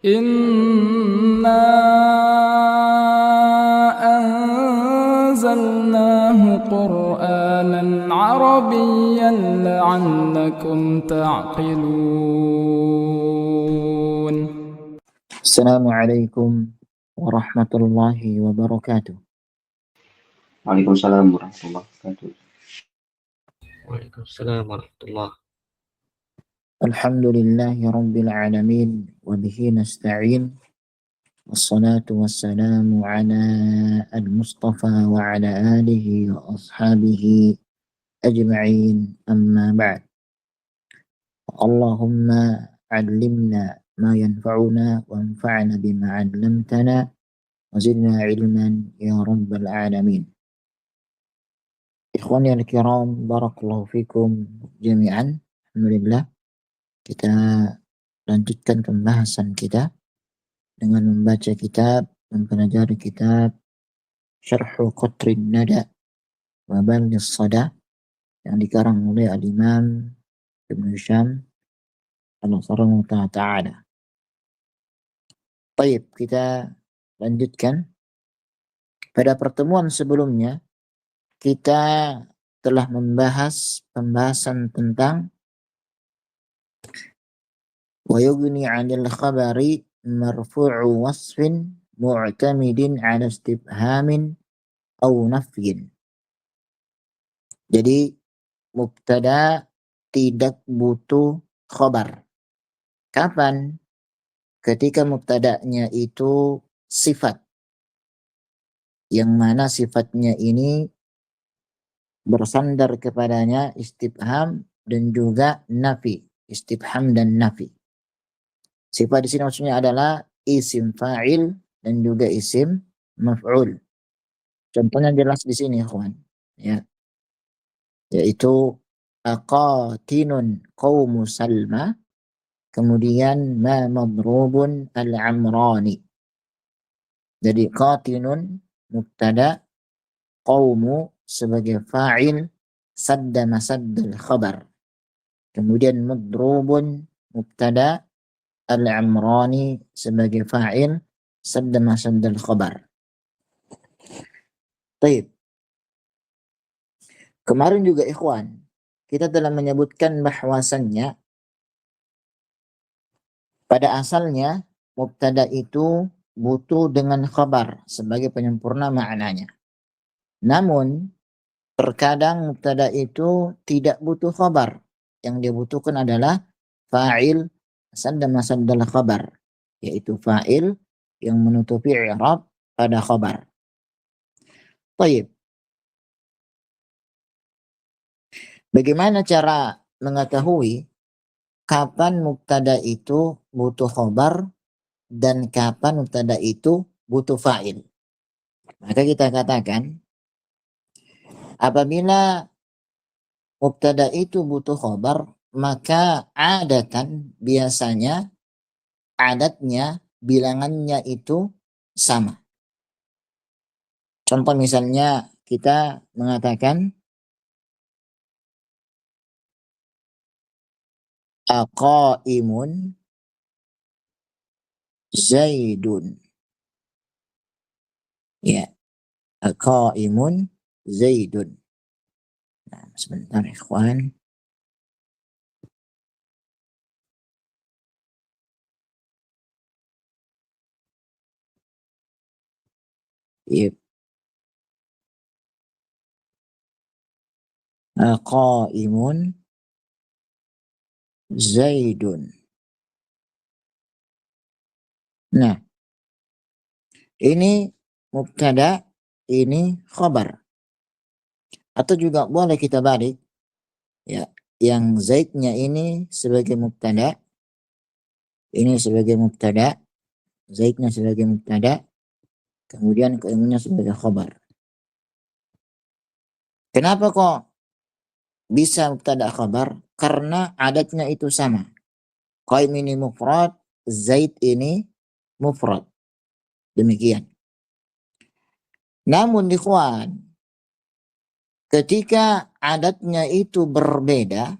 Inna anzalnahu Qur'anan Arabiyyan la'allakum ta'qilun. Assalamualaikum warahmatullahi wabarakatuh. Waalaikumsalam warahmatullahi wabarakatuh. Waalaikumsalam warahmatullahi. Alhamdulillahi rabbil alamin wa bihi nasta'in. Wassalatu wassalamu ala al-Mustafa wa ala alihi wa ashabihi ajma'in, amma ba'd. Allahumma 'allimna ma yanfa'una wanfa'na bima 'allamtana wa zidna 'ilman ya rabbal alamin. Ikhwani al-kiram, barakallahu fikum jami'an. Alhamdulillah, kita lanjutkan pembahasan kita dengan membaca kitab, mempelajari kitab Syarhu Qatrin Nada wa Balghis Sada yang dikarang oleh Al-Imam Ibn Hisham Al-Nasrani Ta'ala. Baik, kita lanjutkan. Pada pertemuan sebelumnya kita telah membahas pembahasan tentang wa yughni 'anil khabari marfu'u wasfin mu'tamidin 'ala istifhamin aw nafyin. Jadi mubtada tidak butuh khabar. Kapan? Ketika mubtada'nya itu sifat, yang mana sifatnya ini bersandar kepadanya istifham dan juga nafi. Istifham dan nafi. Sifat di sini maksudnya adalah isim fa'il dan juga isim maf'ul. Contohnya jelas di sini, ikhwan, ya. Yaitu aqatinun qaumu Salma, kemudian ma madrubun al-amrani. Jadi qatinun mubtada, qaumu sebagai fa'il, sadda masaddal khabar. Kemudian madrubun mubtada, al-amrani sebagai fa'il, sadda masaddal khabar. Baik. Kemarin juga ikhwan, kita telah menyebutkan bahwasannya pada asalnya mubtada itu butuh dengan khabar sebagai penyempurna maknanya. Namun terkadang mubtada itu tidak butuh khabar. Yang dia butuhkan adalah fa'il sadda masaddal khabar, yaitu fa'il yang menutupi i'rab pada khabar. Baik. Bagaimana cara mengetahui kapan mubtada itu butuh khabar dan kapan mubtada itu butuh fa'il? Maka kita katakan apabila mubtada itu butuh khabar, maka biasanya adatnya bilangannya itu sama. Contoh misalnya kita mengatakan aqaimun Zaidun. Ya, aqaimun Zaidun. Nah, sebentar ikhwan. Yep. Aqaimun Zaidun. Nah, ini mubtada, ini khabar. Atau juga boleh kita balik, ya, yang Zaidnya ini sebagai mubtada, ini sebagai mubtada, Zaidnya sebagai mubtada, kemudian qaimunnya sebagai khabar. Kenapa kok bisa mubtada khabar? Karena adatnya itu sama. Qaim ini mufrad, Zaid ini mufrad. Demikian. Namun ikhwan, ketika adatnya itu berbeda,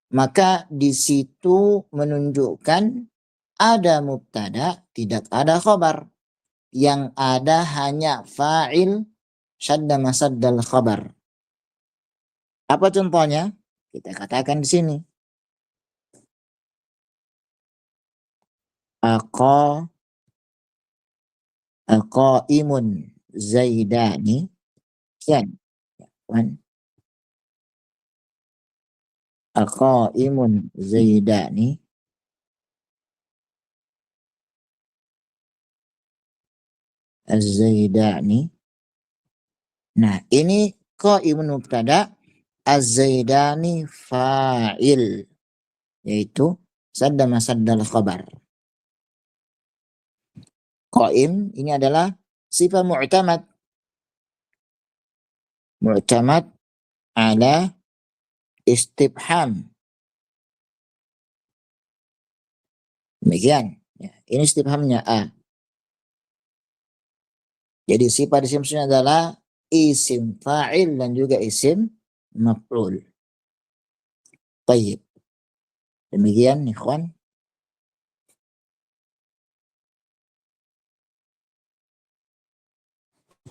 maka di situ menunjukkan ada mubtada, tidak ada khabar. Yang ada hanya fa'il syadda masaddal khabar. Apa contohnya? Kita katakan di sini. Aqaimun zaidani. Sekian. Aqaimun zaidani. Az-zaidani. Nah, ini qaimun mubtada, az-zaidani fa'il, yaitu sadda masaddal khabar. Qaim ini adalah sifat mu'tamad. Mu'tamad ala istifham. Demikian. Ya, ini istifhamnya A. Jadi sifat isim sini adalah isim fa'il dan juga isim maf'ul. Baik. Demikian ikhwan.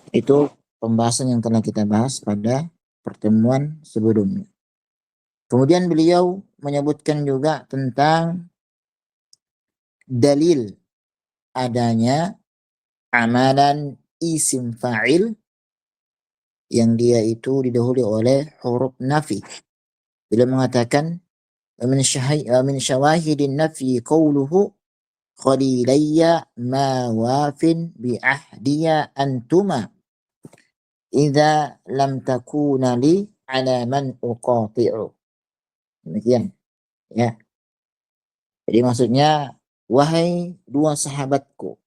Itu pembahasan yang telah kita bahas pada pertemuan sebelumnya. Kemudian beliau menyebutkan juga tentang dalil adanya amalan isim fa'il yang dia itu didahului oleh huruf nafi. Beliau mengatakan min syawahidin nafi qawluhu khalilayya ma wafin bi ahdiya antuma idza lam takuna li ala man uqati'u. Demikian ya. Jadi maksudnya, wahai dua sahabatku,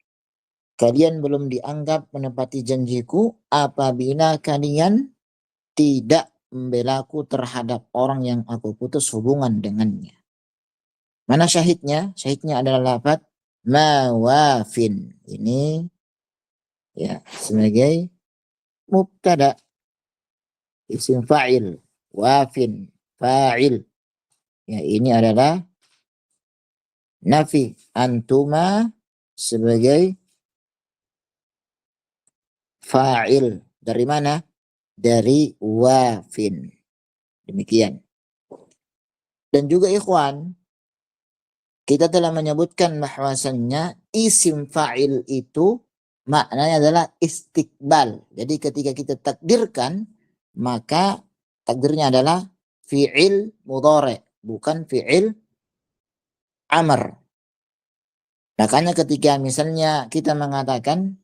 kalian belum dianggap menepati janjiku apabila kalian tidak membelaku terhadap orang yang aku putus hubungan dengannya. Mana syahidnya? Syahidnya adalah lafaz mawafin. Ini ya sebagai mubtada, isim fa'il, wafin fa'il. Ya, ini adalah nafi, antuma sebagai fa'il. Dari mana? Dari wafin. Demikian. Dan juga ikhwan, kita telah menyebutkan bahwasannya isim fa'il itu maknanya adalah istiqbal. Jadi ketika kita takdirkan, maka takdirnya adalah fi'il mudhari, bukan fi'il amr. Makanya ketika misalnya kita mengatakan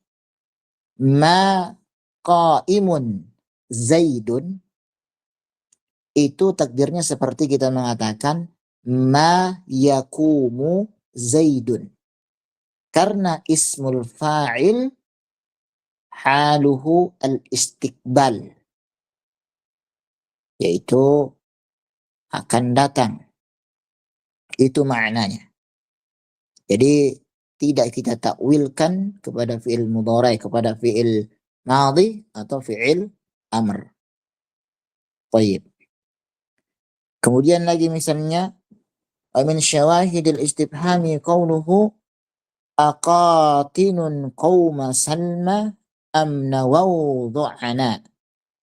ma qaimun zaidun, itu takdirnya seperti kita mengatakan ma yakumu zaidun. Karena ismul fa'il haluhu al-istiqbal, yaitu akan datang. Itu maknanya. Jadi tidak kita takwilkan kepada fi'il mudhari, kepada fi'il madhi atau fi'il amr. Baik. Kemudian lagi misalnya min syawahidil istifhami qawluhu aqatinun qawma salma am nawaw du'ana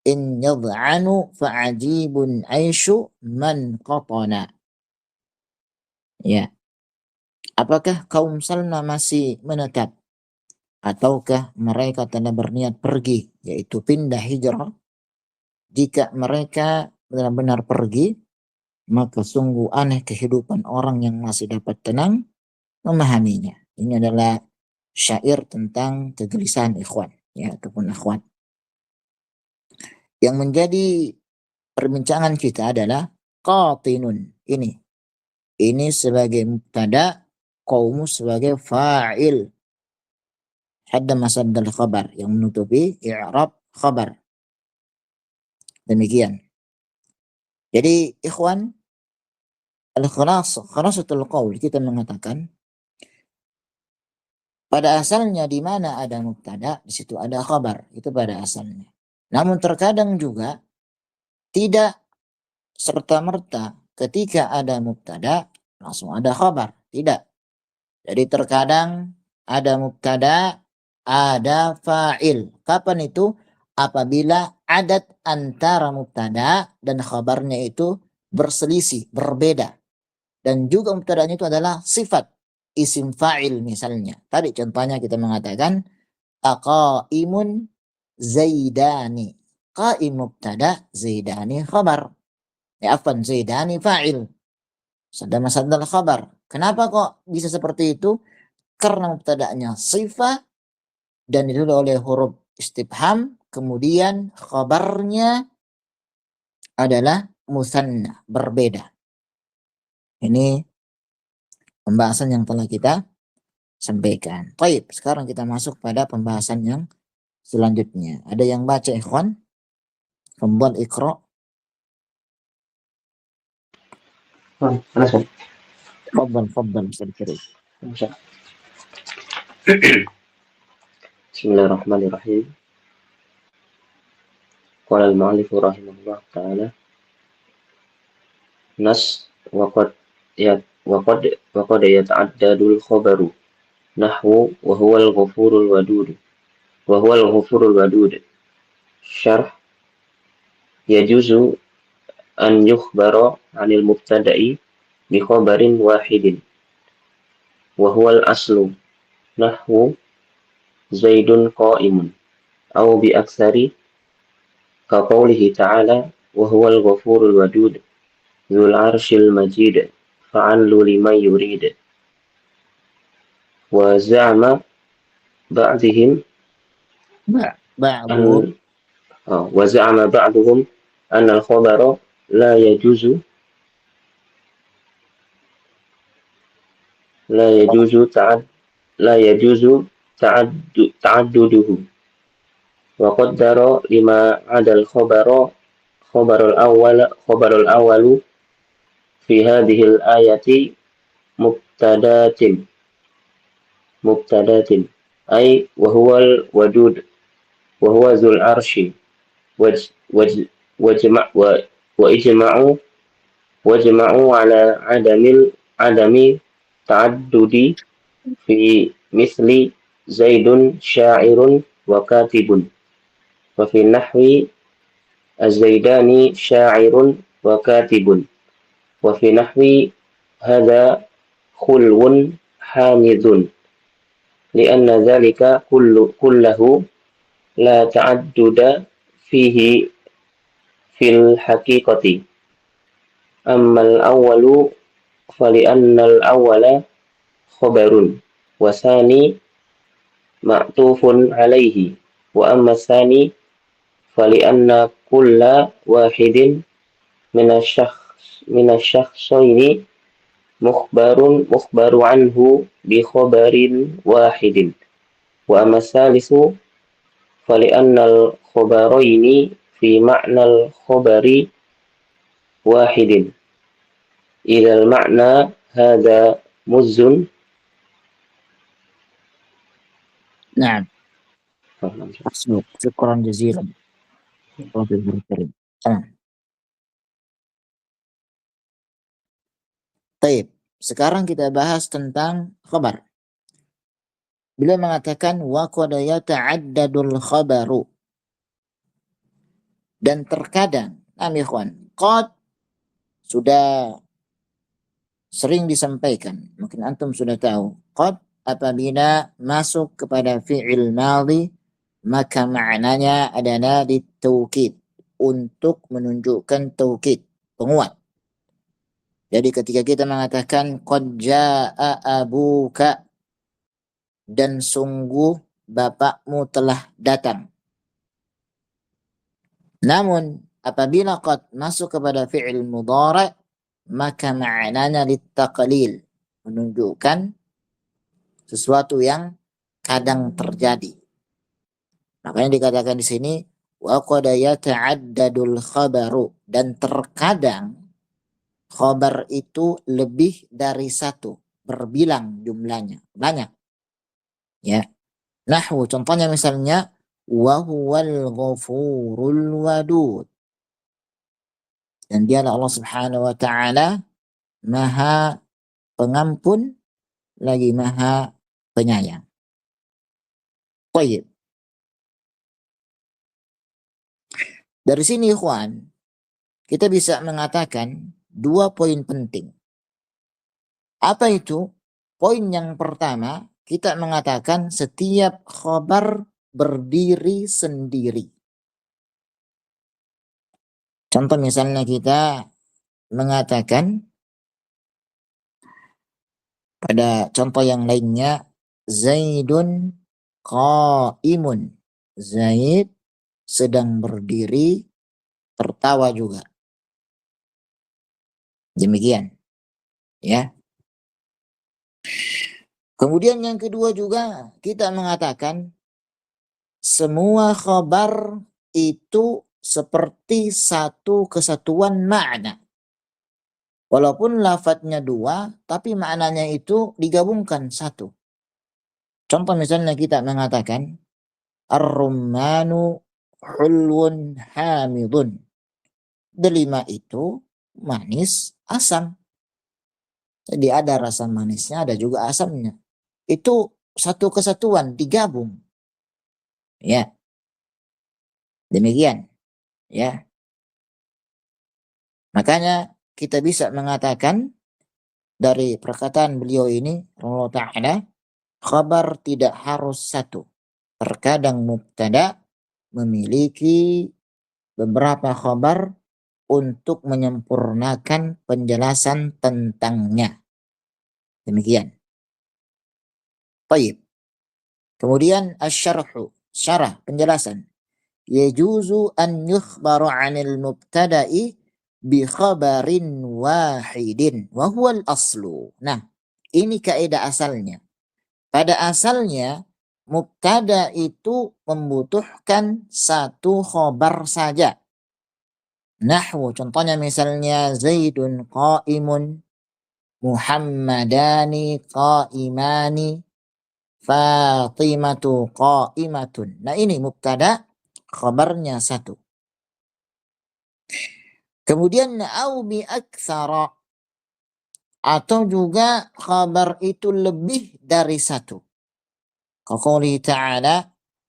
in yad'anu fa'ajibun aishu man qatana. Ya. Apakah kaum Salma masih menetap ataukah mereka telah berniat pergi, yaitu pindah hijrah? Jika mereka benar-benar pergi, maka sungguh aneh kehidupan orang yang masih dapat tenang memahaminya. Ini adalah syair tentang kegelisahan ikhwan, ya, ataupun akhwat. Yang menjadi perbincangan kita adalah qatinun. Ini sebagai mubtada, qaumu sebagai fa'il. Hadda masaddal khabar, yang menutupi i'rab khabar. Demikian. Jadi ikhwan, khalasatul qaul, kita mengatakan pada asalnya di mana ada mubtada, di situ ada khabar, itu pada asalnya. Namun terkadang juga tidak serta-merta ketika ada mubtada langsung ada khabar, tidak. Jadi terkadang ada mubtada, ada fa'il. Kapan itu? Apabila adat antara mubtada dan khabarnya itu berselisih, berbeda. Dan juga mubtadanya itu adalah sifat isim fa'il misalnya. Tadi contohnya kita mengatakan aqaimun zaidani. Qaim mubtada, zaidani khabar. Ya afan, zaidani fa'il. Sadda masaddal khabar. Kenapa kok bisa seperti itu? Karena mubtada'nya sifat dan didahului oleh huruf istifham, kemudian khabarnya adalah musanna, berbeda. Ini pembahasan yang telah kita sampaikan. Baik, sekarang kita masuk pada pembahasan yang selanjutnya. Ada yang baca ikhwan? Pembuat Iqra. أنا سوري. Fadal Ustaz Karim. بسم الله الرحمن الرحيم. قال المؤلف رحمه الله تعالى: نص وقد يتعدد الخبر نحو وهو الغفور الودود. شرح: يجوز أن يخبر عن المبتدأ بخبر واحد وهو الأصل، نحو زيد قائم، أو بأكثر، كقوله تعالى: وهو الغفور الودود ذو العرش المجيد فعل لمن يريد. وزعم بعضهم Ba'du. أن الخبر لا يجوز تعدده، وقدر لما عدا الخبر خبر الأول في هذه الآية مبتدات، أي وهو الودود وهو ذو العرش. واجمعوا على عدم تعدد في مثل زيد شاعر وكاتب، وفي النحو الزيدان شاعر وكاتب، وفي نحو هذا خلو حامد، لأن ذلك كله لا تعدد فيه في الحقيقة. أما الأول فلأن الأول خبر والثاني معطوف عليه، وأما الثاني فلأن كل واحد من الشخصين مخبر عنه بخبر واحد، وأما الثالث فلأن الخبرين في معنى الخبر واحد. إذا المعنى هذا مزن. Nah, masuk. Syukran jazilan. Rabbil Karim. Baik, sekarang kita bahas tentang khabar. Beliau mengatakan wa qad yata'addadul khabaru. Dan terkadang, ikhwan, qad sudah sering disampaikan. Mungkin antum sudah tahu. Qad apabila masuk kepada fi'il madhi, maka maknanya adalah ditaukid, untuk menunjukkan taukid, penguat. Jadi ketika kita mengatakan qad jaa'a abuka, dan sungguh bapakmu telah datang. Namun apabila qad masuk kepada fi'il mudhari', maka maknanya litaqlil, menunjukkan sesuatu yang kadang terjadi. Makanya dikatakan di sini wa qad yata'addadul khabaru, dan terkadang khabar itu lebih dari satu, berbilang jumlahnya, banyak. Ya. Nahwu contohnya misalnya wa huwal ghafurul wadud. Dan dialah Allah Subhanahu wa taala Maha Pengampun lagi Maha Penyayang. Baik. Dari sini ikhwan, kita bisa mengatakan 2 poin penting. Apa itu? Poin yang pertama, kita mengatakan setiap khabar berdiri sendiri. Contoh misalnya kita mengatakan pada contoh yang lainnya, Zaidun qaimun. Zaid sedang berdiri, tertawa juga. Demikian, ya. Kemudian yang kedua juga kita mengatakan semua khabar itu seperti satu kesatuan makna. Walaupun lafadznya dua, tapi maknanya itu digabungkan satu. Contoh misalnya kita mengatakan ar-rummanu hulwun hamidun. Delima itu manis, asam. Jadi ada rasa manisnya, ada juga asamnya. Itu satu kesatuan, digabung. Ya, demikian. Ya, makanya kita bisa mengatakan dari perkataan beliau ini, Allah Ta'ala, khabar tidak harus satu. Terkadang mubtada memiliki beberapa khabar untuk menyempurnakan penjelasan tentangnya. Demikian. Baik. Kemudian asyarhu, syarah, penjelasan. Yajuzu an yukhbaru 'anil mubtada'i bi khabarin wahidin wa huwal aslu. Nah, ini kaidah asalnya. Pada asalnya mubtada itu membutuhkan satu khabar saja. Nahwu, contohnya misalnya Zaidun qaimun, Muhammadani qaimani, Fatimatu qaimatun. Nah ini mubtada, khabarnya satu. Kemudian au bi aktsara, atau juga khabar itu lebih dari satu. Qaqouli ta'ala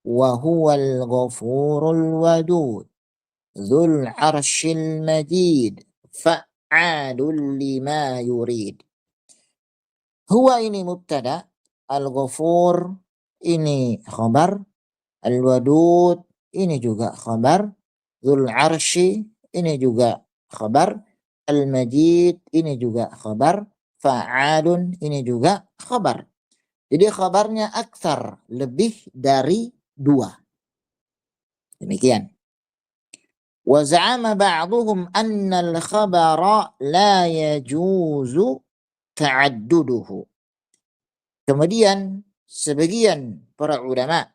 wa huwal ghafurul wadud dzul arsyil majid fa'alul lima yurid. Huwa ini mubtada, al-ghafur ini khabar, al-wadud ini juga khabar, dzul arsy ini juga khabar, al-majid ini juga khabar, fa'alun ini juga khabar. Jadi khabarnya aktsar, lebih dari dua. Demikian. Wa za'ama ba'dhum anna al-khabara la yajuzu ta'adduduhu. Kemudian sebagian para ulama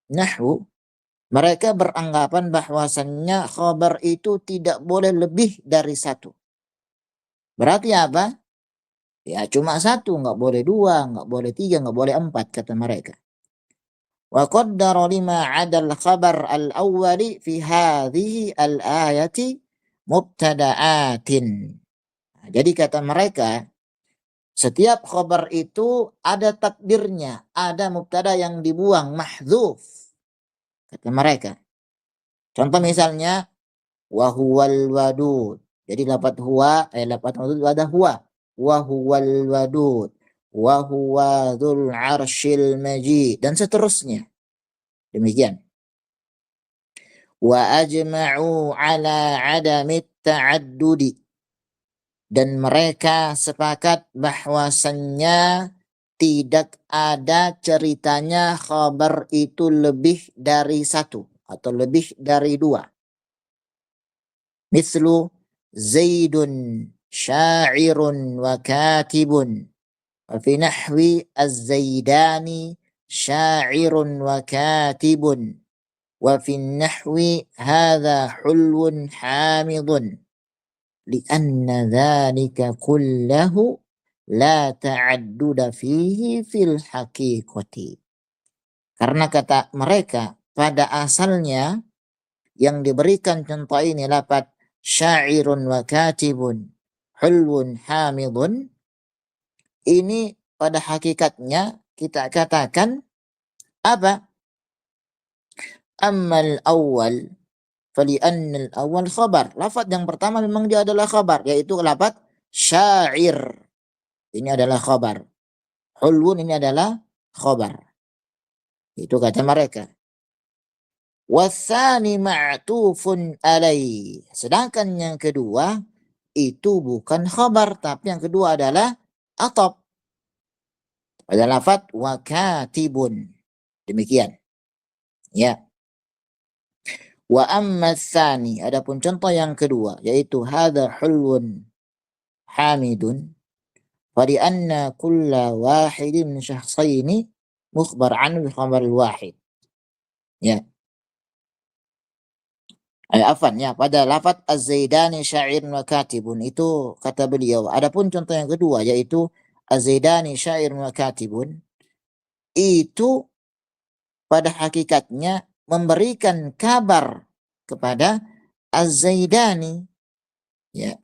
nahwu mereka beranggapan bahwasannya khabar itu tidak boleh lebih dari satu. Berarti apa? Ya cuma satu, nggak boleh dua, nggak boleh tiga, nggak boleh empat, kata mereka. Wa qaddara lima 'ada al-khabar al-awwali fi hadhihi al-ayati mubtada'atin. Nah, jadi kata mereka, setiap khabar itu ada takdirnya, ada mubtada yang dibuang, mahdzuf, kata mereka. Contoh misalnya wa huwal wadud. Jadi lafaz huwa, lafaz wadud ada huwa. Wa huwal wadud. Wa huwa dzul arsyil majid, dan seterusnya. Demikian. Wa ajma'u ala 'adamit ta'addudi. Dan mereka sepakat bahwasannya tidak ada ceritanya khabar itu lebih dari satu atau lebih dari dua. Mislu Zaidun sya'irun wa katibun. Wa fi nahwi az-Zaidani sya'irun wa katibun. Wa fi nahwi hadha hulwun hamidun. Lianna dzalika kullahu la ta'adduda fihi fil haqiqati. Karena kata mereka pada asalnya yang diberikan contoh ini lafaz syairun wa katibun hulwun hamidun, ini pada hakikatnya kita katakan apa? Ammal awal fali'annal awal khabar. Lafaz yang pertama memang dia adalah khabar, yaitu lafaz syair. Ini adalah khabar. Hulwun ini adalah khabar. Itu kata mereka. Wasani ma'tufun alaih. Sedangkan yang kedua itu bukan khabar, tapi yang kedua adalah atop. Pada lafaz wa katibun. Demikian. Ya. Wa amma tsani, adapun contoh yang kedua yaitu hadza hulwun hamidun wa li anna kulla wahidin min syakhsaini mukhbar anhu bi khabaril wahid. Ya. Afan ya, pada lafaz az-zaidani syairun wa katibun itu kata beliau. Adapun contoh yang kedua yaitu az-zaidani syairun wa katibun itu pada hakikatnya memberikan kabar kepada Az-Zaidani. Ya.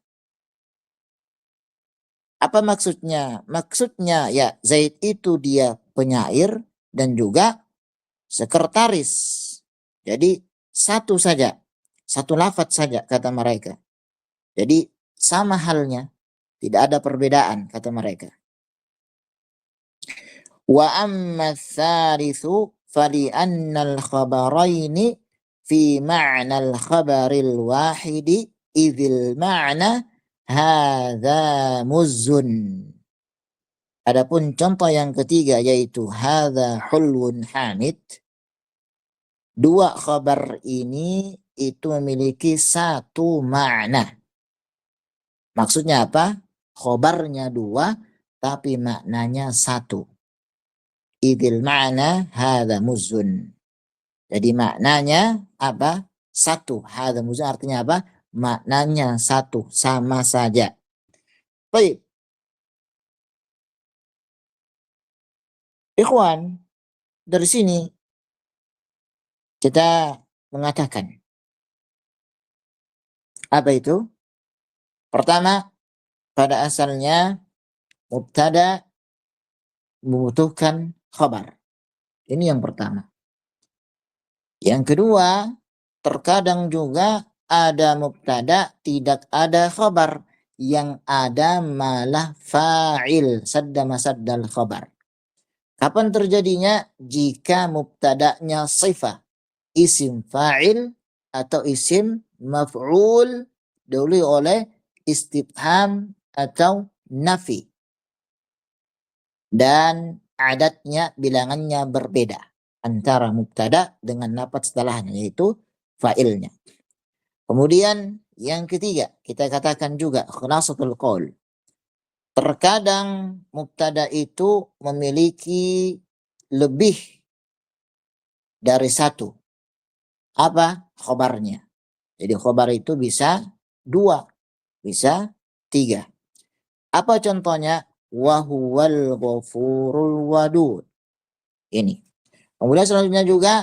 Apa maksudnya? Maksudnya ya Zaid itu dia penyair dan juga sekretaris. Jadi satu saja, satu lafaz saja kata mereka. Jadi sama halnya, tidak ada perbedaan kata mereka. Wa amma tsalitsu fali annal khabaraini fi ma'nal khabaril wahidi idzil ma'na hadza muzzun. Adapun contoh yang ketiga yaitu hadza hulwun hamid. Dua khabar ini itu memiliki satu makna. Maksudnya apa? Khabarnya dua tapi maknanya satu. Idzil ma'na hadza muzzun. Jadi maknanya apa? Satu. Hadza muzzun artinya apa? Maknanya satu, sama saja. Baik. Ikhwan, dari sini kita mengatakan apa itu? Pertama, pada asalnya mubtada membutuhkan khabar. Ini yang pertama. Yang kedua, terkadang juga ada mubtada tidak ada khabar, yang ada malah fa'il sadda masaddal khabar. Kapan terjadinya? Jika mubtada'nya sifah, isim fa'il atau isim maf'ul dahului oleh istifham atau nafi. Dan adatnya bilangannya berbeda antara mubtada dengan lafaz setelahnya yaitu fa'ilnya. Kemudian yang ketiga, kita katakan juga khulasatul qaul. Terkadang mubtada itu memiliki lebih dari satu. Apa? Khobarnya. Jadi khobar itu bisa dua, bisa tiga. Apa contohnya? Wahuwal ghafurul wadud. Ini. Kemudian selanjutnya juga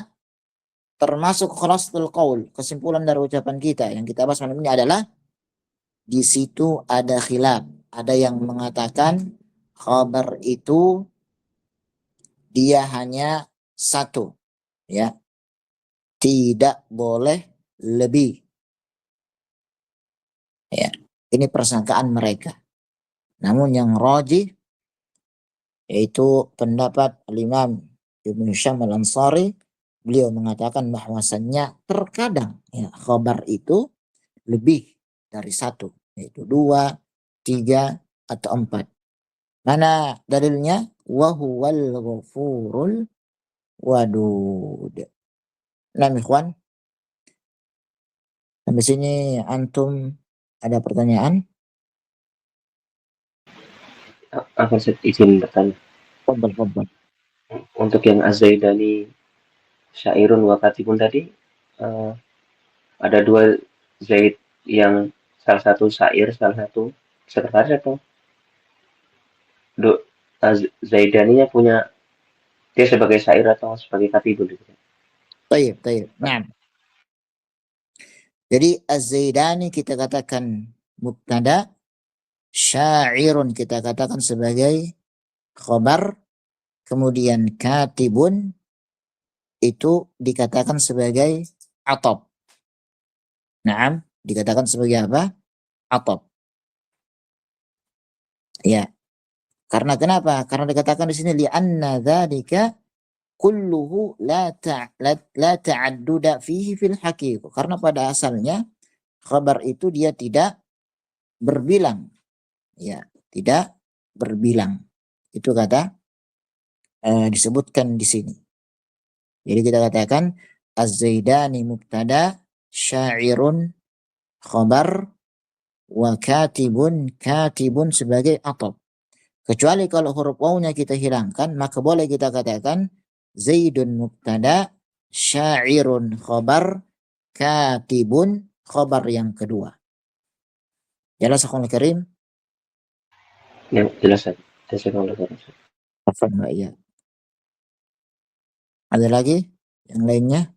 termasuk khulasatul qaul, kesimpulan dari ucapan kita yang kita bahas malam ini adalah di situ ada khilaf. Ada yang mengatakan khabar itu dia hanya satu, ya, tidak boleh lebih, ya. Ini persangkaan mereka. Namun yang rajih yaitu pendapat Imam Ibnu Syam Al-Ansari, beliau mengatakan bahwasannya terkadang ya, khabar itu lebih dari satu, yaitu dua, tiga, atau empat. Mana dalilnya? Wahuwal ghafurul wadud. Nah, ikhwan, sampai sini antum ada pertanyaan? Apa izin bertanya? Fadhal. Untuk yang Az-Zaidani syairun wa katibun tadi, ada dua Zaid yang salah satu syair, salah satu sekretaris atau Zaidaninya punya dia sebagai syair atau sebagai katibun gitu. Tayyib. Nah, jadi Az-Zaidani kita katakan mubtada, syairun kita katakan sebagai khobar, kemudian katibun itu dikatakan sebagai atop. Naam, dikatakan sebagai apa? Atop. Ya, karena kenapa? Karena dikatakan di sini li'anna dzalika kulluhu la ta'adduda fihi fil haqiqah. Karena pada asalnya khabar itu dia tidak berbilang. Ya, tidak berbilang. Itu kata disebutkan di sini. Jadi kita katakan az-zaidani mubtada, syairun khabar, wa katibun sebagai atop. Kecuali kalau huruf wawunya kita hilangkan, maka boleh kita katakan zaidun mubtada, syairun khabar, katibun khabar yang kedua. Jelas akhwan karim? Yang jelas Ustaz. Jazakallahu khairan, Ustaz. Afwan wa iya. Ada lagi yang lainnya?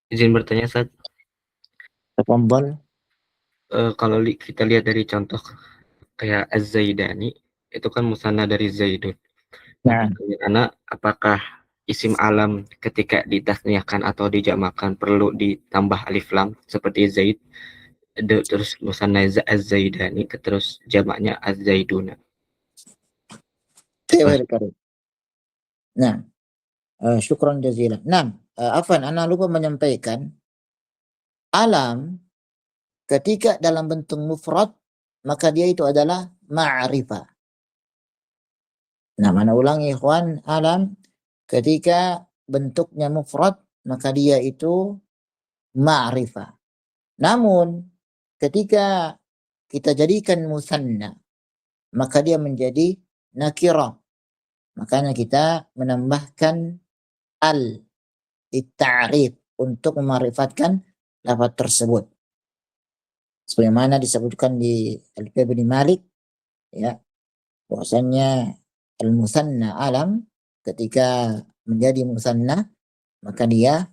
Izin bertanya, Ustaz. Tafadhol. Kalau kita lihat dari contoh kayak Az-Zaidani, itu kan musanna dari Zaidun. Nah, Karena apakah isim alam ketika ditasniahkan atau dijamakan perlu ditambah alif lam seperti Zaid, terus musanna Az-Zaidani, terus jamaknya Az-Zaiduna. Nah, syukran jazilan. Nah, Afwan, ana lupa menyampaikan alam ketika dalam bentuk mufrad maka dia itu adalah ma'rifah. Nah, mana ulangi ikhwan, alam ketika bentuknya mufrad maka dia itu ma'rifah. Namun ketika kita jadikan musanna maka dia menjadi nakirah. Makanya kita menambahkan al ta'rif untuk memarifatkan lafaz tersebut. Sebagaimana disebutkan di Alfiya bin Malik, ya, bahwasanya al-musanna alam ketika menjadi musanna maka dia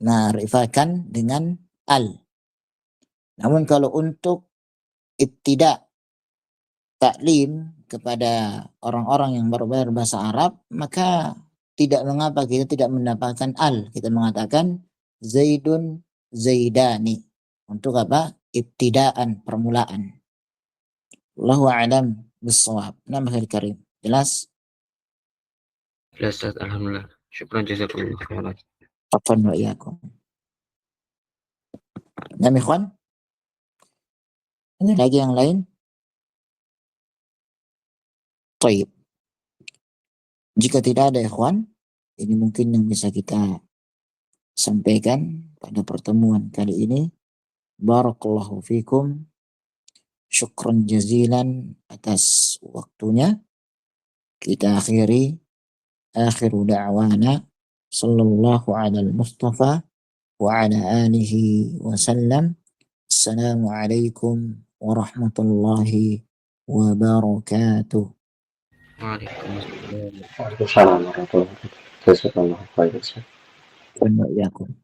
dimarifatkan dengan al. Namun kalau untuk ibtida taklim kepada orang-orang yang baru belajar bahasa Arab, maka tidak mengapa kita tidak mendapatkan al. Kita mengatakan Zaidun Zaidani. Untuk apa? Ibtidaan, permulaan. Allahu a'lam bissawab. Nama karim. Jelas? Jelas, Ustaz. Alhamdulillah. Syukran jazakumullah khairan. Afwan wa iyyakum. Nah, ikhwan, ada lagi yang lain? Baik. Jika tidak ada ikhwan, ini mungkin yang bisa kita sampaikan pada pertemuan kali ini. Barakallahu fikum. Syukran jazilan atas waktunya. Kita akhiri akhiru da'wana sallallahu ala al-mustafa wa ala alihi wa sallam. Assalamualaikum warahmatullahi wabarakatuh. Waalaikumsalam. Waalaikumsalam warahmatullahi wabarakatuh. Jazakallahu khairan, Ustaz. Wa iyyakum.